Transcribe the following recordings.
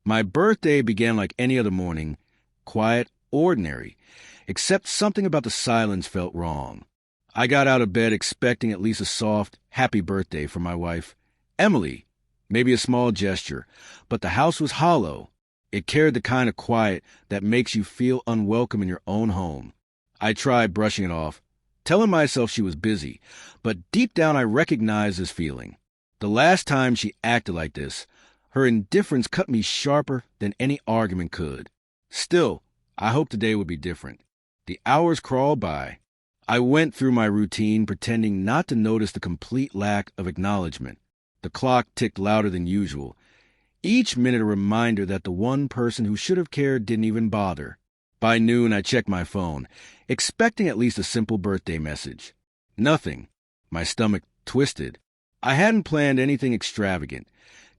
My birthday began like any other morning, quiet, ordinary, except something about the silence felt wrong. I got out of bed expecting at least a soft, happy birthday from my wife, Emily, maybe a small gesture, but the house was hollow. It carried the kind of quiet that makes you feel unwelcome in your own home. I tried brushing it off, telling myself she was busy, but deep down I recognized this feeling. The last time she acted like this, her indifference cut me sharper than any argument could. Still, I hoped today would be different. The hours crawled by. I went through my routine, pretending not to notice the complete lack of acknowledgement. The clock ticked louder than usual, each minute a reminder that the one person who should have cared didn't even bother. By noon, I checked my phone, expecting at least a simple birthday message. Nothing. My stomach twisted. I hadn't planned anything extravagant,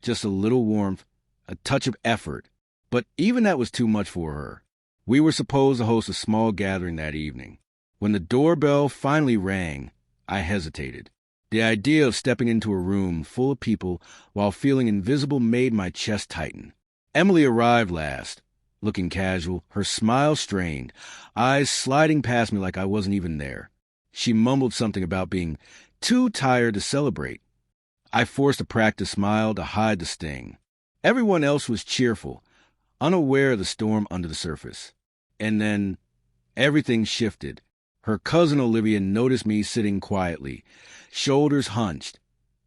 just a little warmth, a touch of effort. But even that was too much for her. We were supposed to host a small gathering that evening. When the doorbell finally rang, I hesitated. The idea of stepping into a room full of people while feeling invisible made my chest tighten. Emily arrived last, looking casual, her smile strained, eyes sliding past me like I wasn't even there. She mumbled something about being too tired to celebrate. I forced a practiced smile to hide the sting. Everyone else was cheerful, unaware of the storm under the surface. And then everything shifted. Her cousin Olivia noticed me sitting quietly, shoulders hunched,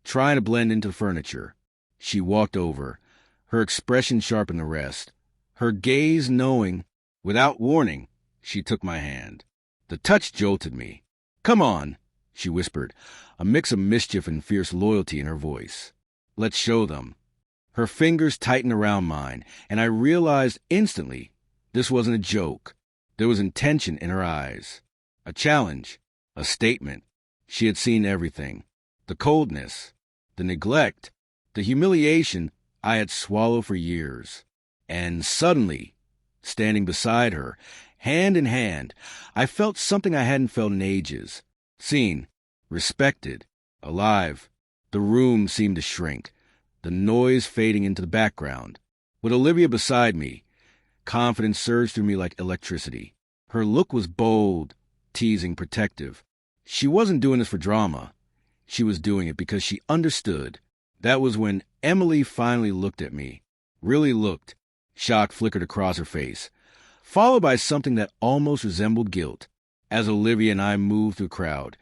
trying to blend into the furniture. She walked over, her expression sharp than the rest, her gaze knowing. Without warning, she took my hand. The touch jolted me. "Come on," she whispered, a mix of mischief and fierce loyalty in her voice. "Let's show them." Her fingers tightened around mine, and I realized instantly this wasn't a joke. There was intention in her eyes. A challenge, a statement. She had seen everything. The coldness, the neglect, the humiliation I had swallowed for years. And suddenly, standing beside her, hand in hand, I felt something I hadn't felt in ages. Seen, respected, alive. The room seemed to shrink, the noise fading into the background. With Olivia beside me, confidence surged through me like electricity. Her look was bold, teasing, protective. She wasn't doing this for drama. She was doing it because she understood. That was when Emily finally looked at me. Really looked. Shock flickered across her face, followed by something that almost resembled guilt. As Olivia and I moved through the crowd,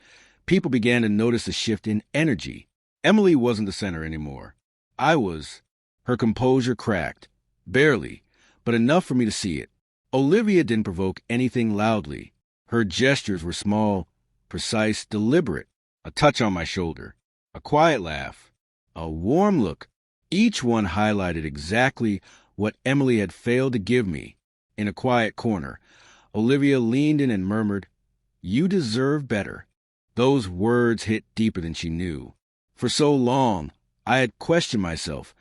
people began to notice the shift in energy. Emily wasn't the center anymore. I was. Her composure cracked. Barely, but enough for me to see it. Olivia didn't provoke anything loudly. Her gestures were small, precise, deliberate. A touch on my shoulder, a quiet laugh, a warm look. Each one highlighted exactly what Emily had failed to give me. In a quiet corner, Olivia leaned in and murmured, "You deserve better." Those words hit deeper than she knew. For so long, I had questioned myself,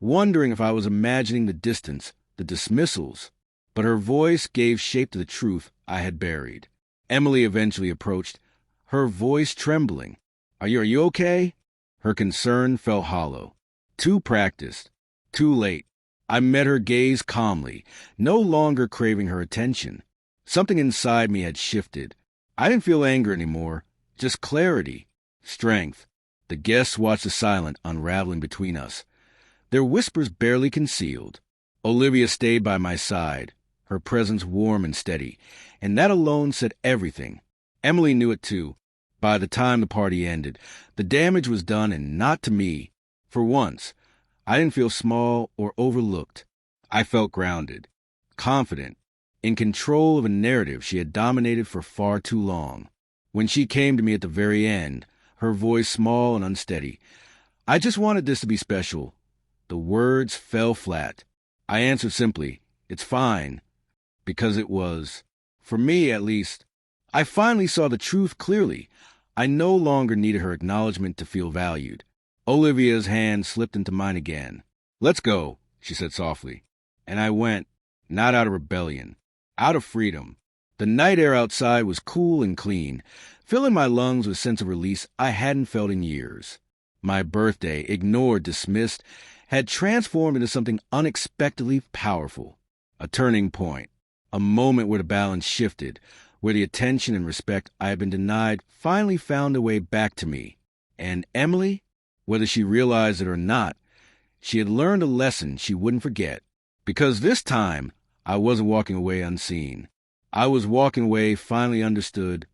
wondering if I was imagining the distance, the dismissals. But her voice gave shape to the truth I had buried. Emily eventually approached, her voice trembling. Are you okay?" Her concern felt hollow. Too practiced. Too late. I met her gaze calmly, no longer craving her attention. Something inside me had shifted. I didn't feel anger anymore, just clarity, strength. The guests watched the silence unraveling between us, their whispers barely concealed. Olivia stayed by my side, her presence warm and steady, and that alone said everything. Emily knew it too. By the time the party ended, the damage was done, and not to me. For once, I didn't feel small or overlooked. I felt grounded, confident, in control of a narrative she had dominated for far too long. When she came to me at the very end, her voice small and unsteady, "I just wanted this to be special." The words fell flat. I answered simply, "It's fine," because it was. For me, at least, I finally saw the truth clearly. I no longer needed her acknowledgement to feel valued. Olivia's hand slipped into mine again. "Let's go," she said softly. And I went, not out of rebellion, out of freedom. The night air outside was cool and clean, filling my lungs with a sense of release I hadn't felt in years. My birthday, ignored, dismissed, had transformed into something unexpectedly powerful. A turning point. A moment where the balance shifted, where the attention and respect I had been denied finally found their way back to me. And Emily, whether she realized it or not, she had learned a lesson she wouldn't forget. Because this time, I wasn't walking away unseen. I was walking away finally understood,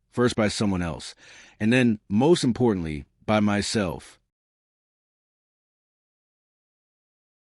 first by someone else, and then, most importantly, by myself.